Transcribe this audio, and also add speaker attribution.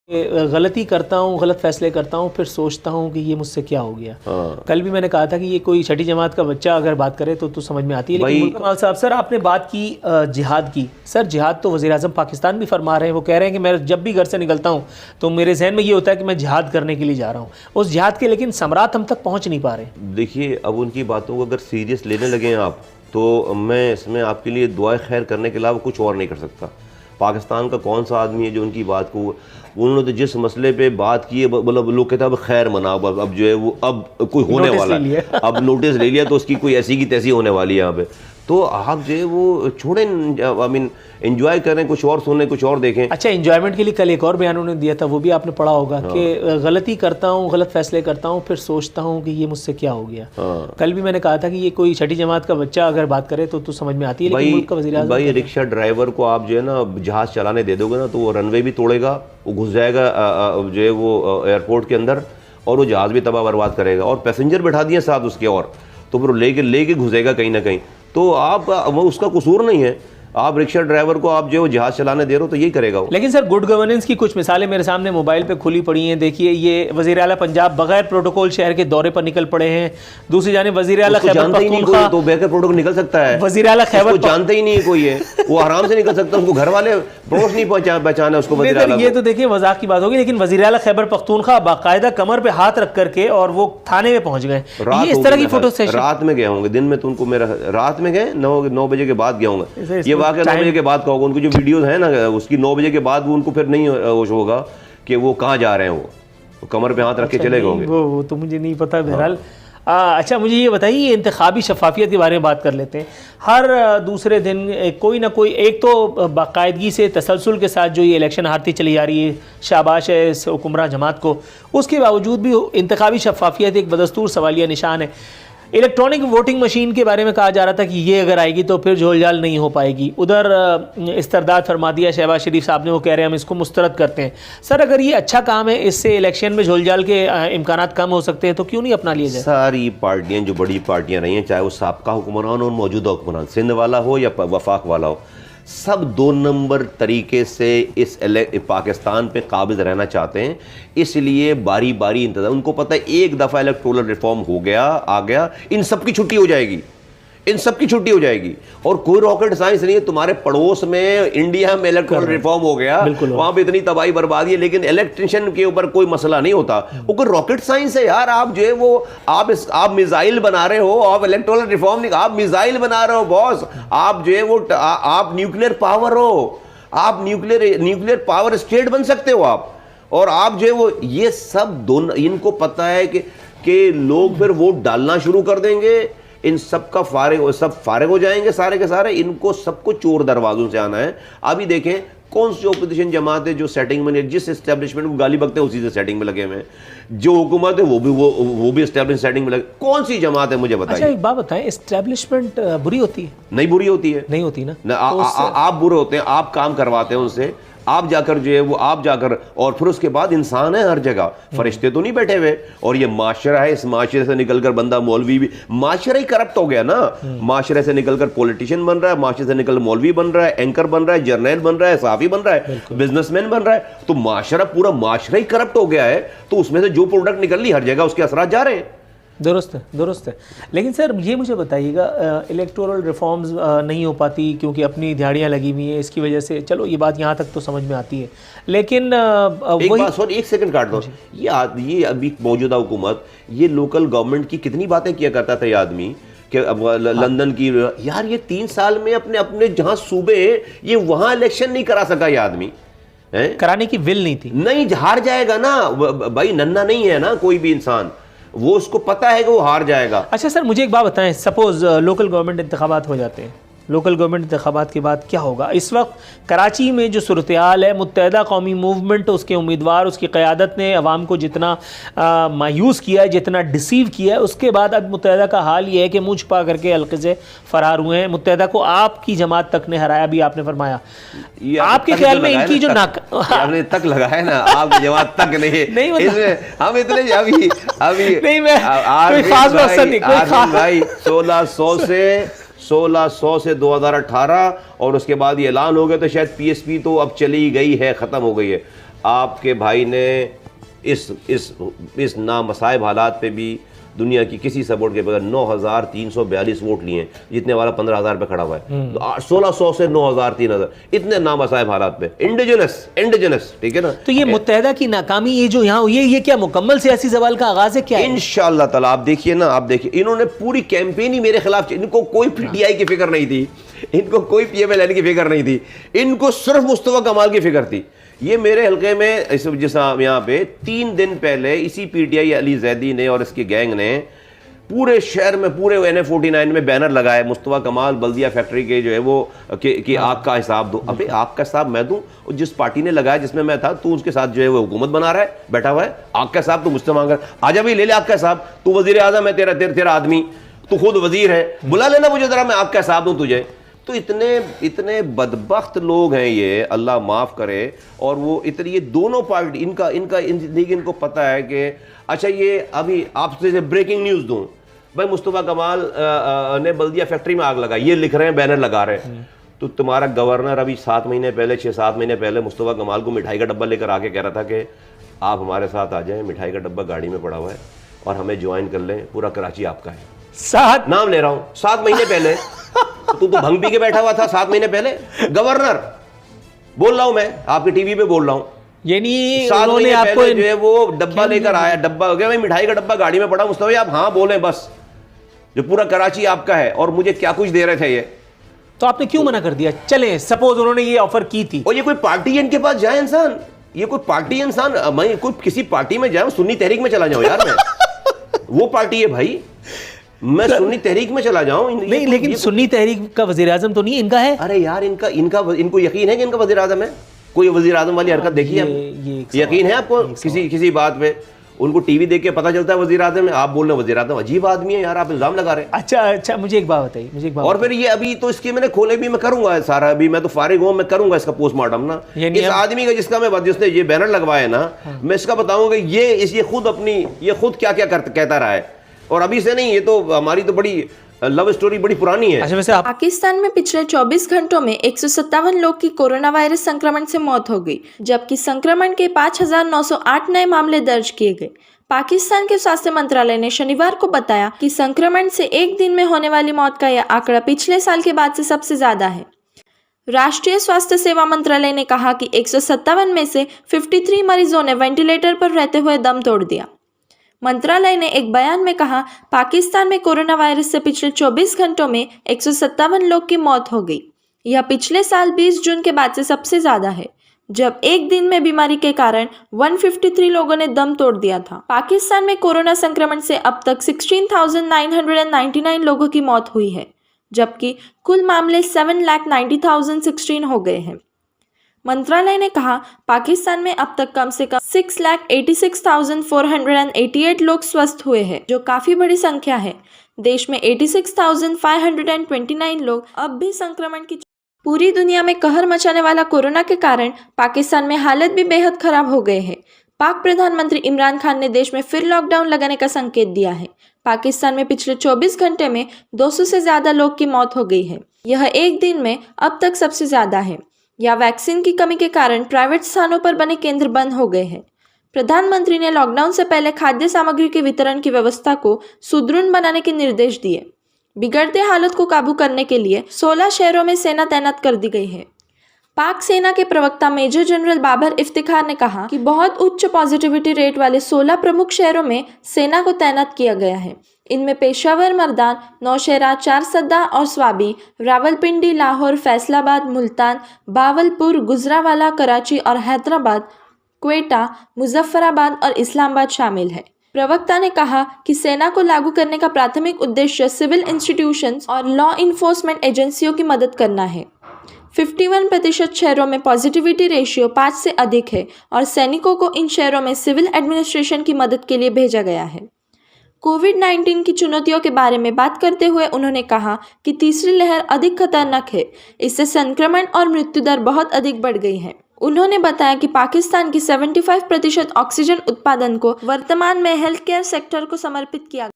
Speaker 1: गलती करता हूँ, गलत फैसले करता हूँ, फिर सोचता हूँ कि ये मुझसे क्या हो गया। कल भी मैंने कहा था कि ये कोई छठी जमात का बच्चा अगर बात करे तो समझ में आती है। लेकिन कमाल साहब, सर आपने बात की जिहाद की। सर जिहाद तो वज़ीर आज़म पाकिस्तान भी फरमा रहे हैं। वो कह रहे हैं कि मैं जब भी घर से निकलता हूँ तो मेरे जहन में ये होता है कि मैं जिहाद करने के लिए जा रहा हूँ। उस जिहाद के लेकिन समरात हम तक पहुँच नहीं पा रहे।
Speaker 2: देखिए, अब उनकी बातों को अगर सीरियस लेने लगे हैं आप, तो मैं इसमें आपके लिए दुआ खैर करने के अलावा कुछ और नहीं कर सकता। पाकिस्तान का कौन सा आदमी है जो उनकी बात को, उन्होंने तो जिस मसले पे बात की है, मतलब लोग कहते हैं अब खैर मनाओ, अब जो है वो अब कोई होने वाला है, अब नोटिस ले लिया तो उसकी कोई ऐसी की तैसी होने वाली है यहाँ पे। तो आप जो है वो छोड़ें, आई मीन एंजॉय करें, कुछ और सुने, कुछ और देखें।
Speaker 1: अच्छा, एंजॉयमेंट के लिए कल एक और बयान उन्होंने दिया था, वो भी आपने पढ़ा होगा कि गलती करता हूँ, गलत फैसले करता हूँ, फिर सोचता हूँ कि ये मुझसे क्या हो गया। कल भी मैंने कहा था कि ये कोई छठी जमात का बच्चा अगर बात करे तो समझ में आती है। लेकिन मुल्क का वज़ीर आज़म,
Speaker 2: भाई रिक्शा ड्राइवर को आप जो है ना जहाज चलाने दे दोगे ना, तो वो रनवे भी तोड़ेगा, वो घुस जाएगा जो है वो एयरपोर्ट के अंदर, और वो जहाज भी तबाह बर्बाद करेगा, और पैसेंजर बैठा दिए साथ उसके, और तो फिर लेके घुसेगा कहीं ना कहीं। तो आप वो उसका कसूर नहीं है, आप रिक्शा ड्राइवर को आप जो जहाज चलाने दे रहे हो तो यही करेगा वो।
Speaker 1: लेकिन सर गुड गवर्नेंस की कुछ मिसालें मेरे सामने मोबाइल पे खुली पड़ी हैं। देखिए, ये वज़ीर आला पंजाब बगैर प्रोटोकॉल शहर के दौरे पर निकल पड़े हैं। दूसरी जानिब वज़ीर आला खैबर पख्तूनख्वा,
Speaker 2: तो बगैर प्रोटोकॉल निकल सकता है?
Speaker 1: वज़ीर आला खैबर
Speaker 2: जानते ही नहीं कोई है, वो आराम से निकल सकता है, उसको घर वाले पड़ोस नहीं पहचाना उसको वज़ीर आला।
Speaker 1: ये तो देखिए मजाक की बात होगी, लेकिन वज़ीर आला खैबर पख्तूनख्वा बाकायदा कमर पे हाथ रख करके और वो थाने में पहुंच गए। ये इस तरह की फोटो सेशन
Speaker 2: रात में गए होंगे, दिन में तो उनको मेरा रात में गए 9 बजे के बाद गया होंगे। ये वाकई 9 बजे के बाद होगा, उनको जो वीडियोस है ना उसकी 9 बजे के बाद वो उनको फिर नहीं होश होगा कि वो कहाँ जा रहे हैं। वो कमर पे हाथ रख के चले गए,
Speaker 1: वो तो मुझे नहीं पता। बहरहाल अच्छा, मुझे ये बताइए, इंतखाबी शफाफियत के बारे में बात कर लेते हैं। हर दूसरे दिन कोई ना कोई, एक तो बाकायदगी से तसलसल के साथ जो ये इलेक्शन हारती चली जा रही है, शाबाश है इस हुक्मरान जमात को, उसके बावजूद भी इंतखाबी शफाफियत एक बदस्तूर सवालिया निशान है। इलेक्ट्रॉनिक वोटिंग मशीन के बारे में कहा जा रहा था कि ये अगर आएगी तो फिर झोलझाल नहीं हो पाएगी। उधर इस्तरदाद फरमा दिया शहबाज शरीफ साहब ने, वो कह रहे हैं हम इसको मुस्तरद करते हैं। सर अगर ये अच्छा काम है, इससे इलेक्शन में झोलझाल के इम्कानात कम हो सकते हैं, तो क्यों नहीं अपना लिया जाए?
Speaker 2: सारी पार्टियां जो बड़ी पार्टियां रही हैं, चाहे वो साबका हुक्मरान हो, मौजूदा हुक्मरान, सिंध वाला हो या वफाक वाला हो, सब 2 नंबर तरीके से इस पाकिस्तान पे काबिज रहना चाहते हैं। इसलिए बारी बारी इंतजार, उनको पता है एक दफ़ा इलेक्टोरल रिफॉर्म हो गया, आ गया, इन सब की छुट्टी हो जाएगी, इन सब की छुट्टी हो जाएगी। और कोई रॉकेट साइंस नहीं है, तुम्हारे पड़ोस में इंडिया में इलेक्टोरल रिफॉर्म हो गया, वहां पे इतनी तबाही बर्बादी है, लेकिन इलेक्ट्रिशियन के ऊपर कोई मसला नहीं होता। वो कोई रॉकेट साइंस है यार? आप जो है वो आप मिसाइल बना रहे हो, आप इलेक्टोरल रिफॉर्म नहीं, आप मिसाइल बना रहे हो बॉस। आप जो है वो आप न्यूक्लियर पावर हो, आप न्यूक्लियर पावर स्टेट बन सकते हो आप। और आप जो है वो ये सब दोनों, इनको पता है कि लोग फिर वोट डालना शुरू कर देंगे, इन सब का सब फारिग हो जाएंगे सारे के सारे। इनको सबको चोर दरवाजों से आना है। अभी देखें कौन सी ओपोजिशन जमात है जो सेटिंग में, जिस एस्टेब्लिशमेंट को गाली बकते हैं उसी से सेटिंग में लगे हुए हैं। जो हुकूमत है वो भी एस्टेब्लिश सेटिंग में लगे। कौन सी जमात है मुझे बताइए?
Speaker 1: अच्छा एक बात बताएं, एस्टेब्लिशमेंट बुरी होती है?
Speaker 2: नहीं बुरी होती है,
Speaker 1: नहीं होती ना।
Speaker 2: आप बुरे होते हैं, आप काम करवाते हैं उनसे, आप जाकर जो है वो आप जाकर, और फिर उसके बाद इंसान है हर जगह, फरिश्ते तो नहीं बैठे हुए। और ये माशरा है, इस माशरे से निकलकर बंदा मौलवी भी, माशरा ही करप्ट हो गया ना। माशरे से निकलकर पॉलिटिशियन बन रहा है, माशरे से निकल मौलवी बन रहा है, एंकर बन रहा है, जर्नैल बन रहा है, सहाफी बन रहा है, बिजनेसमैन बन रहा है। तो माशरा, पूरा माशरा ही करप्ट हो गया है। तो उसमें से जो प्रोडक्ट निकल ली हर जगह उसके असरात जा रहे हैं।
Speaker 1: दुरुस्त है, दुरुस्त है। लेकिन सर ये मुझे बताइएगा, इलेक्टोरल रिफॉर्म्स नहीं हो पाती क्योंकि अपनी दिहाड़ियाँ लगी हुई हैं, इसकी वजह से, चलो ये बात यहाँ तक तो समझ में आती है। लेकिन
Speaker 2: एक सेकंड काट दो, ये अभी मौजूदा हुकूमत, ये लोकल गवर्नमेंट की कितनी बातें किया करता था ये आदमी, कि लंदन की, यार ये 3 साल में अपने अपने जहाँ सूबे, ये वहाँ इलेक्शन नहीं करा सका ये आदमी।
Speaker 1: कराने की विल नहीं थी।
Speaker 2: नहीं, हार जाएगा ना भाई, नन्ना नहीं है ना कोई भी इंसान, वो उसको पता है कि वो हार जाएगा।
Speaker 1: अच्छा सर मुझे एक बात बताएं, सपोज लोकल गवर्नमेंट इंतखाबात हो जाते हैं, लोकल गवर्नमेंट इंतखाबात के बाद क्या होगा? इस वक्त कराची में जो सूरत-ए-हाल है, मुत्तहदा कौमी मूवमेंट, उसके उम्मीदवार, उसकी क़यादत ने अवाम को जितना मायूस किया है, जितना डिसीव किया है, उसके बाद अब मुत्तहदा का हाल ये है कि मुँह छुपा करके हल्के से फरार हुए हैं। मुत्तहदा को आपकी जमात तक ने हराया, भी आपने फरमाया। आपके ख्याल में इनकी जो
Speaker 2: आपने तक लगाया ना, आपकी जमात तक नहीं, हम इतने अभी
Speaker 1: नहीं, मैं कोई खास मकसद नहीं, कोई खास
Speaker 2: भाई 1600 से 2018, और उसके बाद ये ऐलान हो गया तो शायद पीएसपी तो अब चली गई है, ख़त्म हो गई है। आपके भाई ने इस नामसाइब हालात पे भी दुनिया की किसी सपोर्ट के बगैर 9,342 वोट लिए हैं, जितने वाला 15,000 पे खड़ा हुआ है। तो 1600 से 9,000 3,000 इतने नामसाइब हालात पे इंडिजिनस, ठीक है ना।
Speaker 1: तो ये मुत्तहदा की नाकामी, ये जो यहाँ हुई है, ये क्या मुकम्मल सियासी सवाल का आगाज है क्या है?
Speaker 2: इंशाअल्लाह ताला आप देखिए ना, आप देखिए इन्होंने पूरी कैंपेन ही मेरे खिलाफ, इनको कोई पीटीआई की फिक्र नहीं थी, इनको कोई पीएमएलएन की फिक्र नहीं थी, इनको सिर्फ मुस्तफा कमाल की फिक्र थी। ये मेरे हलके में जिस यहाँ पे 3 दिन पहले इसी पीटीआई अली जैदी ने और इसकी गैंग ने पूरे शहर में, पूरे NF49 में बैनर लगाए, मुस्तफा कमाल बल्दिया फैक्ट्री के जो है वो कि आग का हिसाब दो। अबे आग का हिसाब मैं दूं? जिस पार्टी ने लगाया, जिसमें मैं था, तू उसके साथ जो है वो हुकूमत बना रहा है, बैठा हुआ है। आग का हिसाब तो मुझसे मांग रहा है, आजा भाई ले ले आग का हिसाब, तू वजीर आजम है, तेरा आदमी, तू खुद वजीर है, बुला लेना मुझे जरा, मैं आग का हिसाब दूं तुझे। तो इतने बदबख्त लोग हैं ये, अल्लाह माफ़ करे। और वो इतने, ये दोनों पार्टी, इनको पता है कि अच्छा ये अभी आपसे ब्रेकिंग न्यूज़ दूं, भाई मुस्तफ़ा कमाल ने बल्दिया फैक्ट्री में आग लगाई, ये लिख रहे हैं, बैनर लगा रहे हैं। तो तुम्हारा गवर्नर अभी 6-7 महीने पहले मुस्तफ़ा कमाल को मिठाई का डब्बा लेकर आके कह रहा था कि आप हमारे साथ आ जाएं, मिठाई का डब्बा गाड़ी में पड़ा हुआ है और हमें ज्वाइन कर लें, पूरा कराची आपका है।
Speaker 1: 7
Speaker 2: नाम ले रहा हूं, 7 महीने पहले तू तो भंग पी के बैठा हुआ था 7 महीने पहले। गवर्नर बोल रहा हूं मैं, आपके टीवी पे बोल रहा हूं,
Speaker 1: यानी
Speaker 2: 7
Speaker 1: उन्होंने
Speaker 2: महीने
Speaker 1: आपको
Speaker 2: पहले जो है वो डब्बा लेकर आया, डब्बा हो गया भाई, मिठाई का डब्बा गाड़ी में पड़ा, मुस्तफा आप हाँ बोले बस, जो पूरा कराची आपका है, और मुझे क्या कुछ दे रहे थे ये।
Speaker 1: तो आपने क्यों मना कर दिया? चले सपोज उन्होंने ये ऑफर की थी,
Speaker 2: और ये कोई पार्टी है इनके पास जाए इंसान, ये कोई पार्टी है इंसान, मैं कोई किसी पार्टी में जाऊं, सुन्नी तहरीक में चला जाऊं यार मैं वो पार्टी है भाई, मैं सुन्नी तहरीक में चला जाऊं।
Speaker 1: नहीं, लेकिन सुन्नी तहरीक का वजीर आजम तो नहीं इनका है।
Speaker 2: अरे यार इनको यकीन है कि इनका वजीर आजम है? कोई वजीर आजम वाली हरकत देखी है? यकीन है आपको किसी बात पे? उनको टीवी देख के पता चलता है वजीर आजम है, आप बोल रहे हैं वजीर आजम अजीब आदमी है यार, आप इल्जाम लगा रहे हैं।
Speaker 1: अच्छा मुझे एक बात बताइए,
Speaker 2: और फिर ये अभी तो इसके मैंने खोले भी, मैं करूंगा सारा, अभी मैं तो फारिग हूं, मैं करूंगा इसका पोस्टमार्टम ना, इस आदमी का जिसने ये बैनर लगवाया ना, मैं इसका बताऊंगा ये खुद क्या क्या कहता रहा है, और अभी से नहीं, ये तो हमारी तो बड़ी लव स्टोरी बड़ी पुरानी है।
Speaker 1: अच्छा, वैसे
Speaker 3: पाकिस्तान में पिछले 24 घंटों में 157 लोग की कोरोना वायरस संक्रमण से मौत हो गई, जबकि संक्रमण के 5,908 नए मामले दर्ज किए गए। पाकिस्तान के स्वास्थ्य मंत्रालय ने शनिवार को बताया कि संक्रमण से एक दिन में होने वाली मौत का यह आंकड़ा पिछले साल के बाद से सबसे ज्यादा है। राष्ट्रीय स्वास्थ्य सेवा मंत्रालय ने कहा कि 157 में से 53 मरीजों ने वेंटिलेटर पर रहते हुए दम तोड़ दिया। मंत्रालय ने एक बयान में कहा, पाकिस्तान में कोरोना वायरस से पिछले 24 घंटों में 157 लोग की मौत हो गई। यह पिछले साल 20 जून के बाद से सबसे ज्यादा है, जब एक दिन में बीमारी के कारण 153 लोगों ने दम तोड़ दिया था। पाकिस्तान में कोरोना संक्रमण से अब तक 16,999 लोगों की मौत हुई है, जबकि कुल मामले 7,90,016 हो गए हैं। मंत्रालय ने कहा, पाकिस्तान में अब तक कम से कम 6,86,488 लोग स्वस्थ हुए हैं, जो काफी बड़ी संख्या है। देश में 86,529 लोग अब भी संक्रमण की। पूरी दुनिया में कहर मचाने वाला कोरोना के कारण पाकिस्तान में हालत भी बेहद खराब हो गए हैं। पाक प्रधानमंत्री इमरान खान ने देश में फिर लॉकडाउन लगाने का संकेत दिया है। पाकिस्तान में पिछले 24 घंटे में 200 से ज्यादा लोग की मौत हो गई है। यह एक दिन में अब तक सबसे ज्यादा है। या वैक्सीन की कमी के कारण प्राइवेट स्थानों पर बने केंद्र बंद हो गए हैं। प्रधानमंत्री ने लॉकडाउन से पहले खाद्य सामग्री के वितरण की व्यवस्था को सुदृढ़ बनाने के निर्देश दिए। बिगड़ते हालत को काबू करने के लिए 16 शहरों में सेना तैनात कर दी गई है। पाक सेना के प्रवक्ता मेजर जनरल बाबर इफ्तिखार ने कहा कि बहुत उच्च पॉजिटिविटी रेट वाले 16 प्रमुख शहरों में सेना को तैनात किया गया है। इनमें पेशावर, मर्दान, नौशहरा, चारसद्दा और स्वाबी, रावलपिंडी, लाहौर, फैसलाबाद, मुल्तान, बावलपुर, गुजरावाला, कराची और हैदराबाद, क्वेटा, मुजफ्फराबाद और इस्लामाबाद शामिल है। प्रवक्ता ने कहा कि सेना को लागू करने का प्राथमिक उद्देश्य सिविल इंस्टीट्यूशंस और लॉ इन्फोर्समेंट एजेंसियों की मदद करना है। 51% शहरों में पॉजिटिविटी रेशियो 5 से अधिक है और सैनिकों को इन शहरों में सिविल एडमिनिस्ट्रेशन की मदद के लिए भेजा गया है। कोविड-19 की चुनौतियों के बारे में बात करते हुए उन्होंने कहा कि तीसरी लहर अधिक खतरनाक है। इससे संक्रमण और मृत्यु दर बहुत अधिक बढ़ गई है। उन्होंने बताया कि पाकिस्तान की 75% ऑक्सीजन उत्पादन को वर्तमान में हेल्थ केयर सेक्टर को समर्पित किया